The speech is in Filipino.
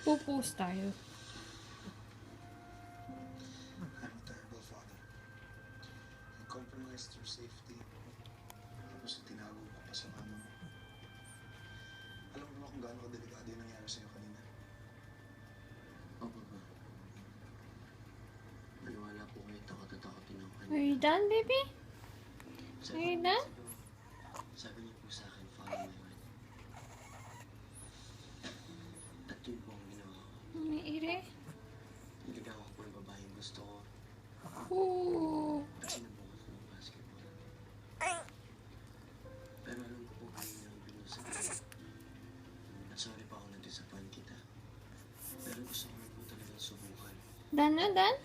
Magpo-post tayo. I'm a terrible father. I compromised your safety. Tapos tinago ko pa sa mama mo. Alam mo ba kung gaano kadelikado yung nangyari sa'yo kanina? Opo ba? Maniwala po kayo takot-takotin ako Are you done, baby? Sabi Are you niyo done? sabi niyo po sa akin, follow my heart. At yun po ang ginawa ko. May ire. Niligawan ko po yung babaeng gusto ko Ooh. at sinubukan ko ng basketball. Pero alam ko po kanina ang binusa ko. At sorry pa ako na-disappoint kita. Pero gusto ko na po talagang subukan. Done na, done?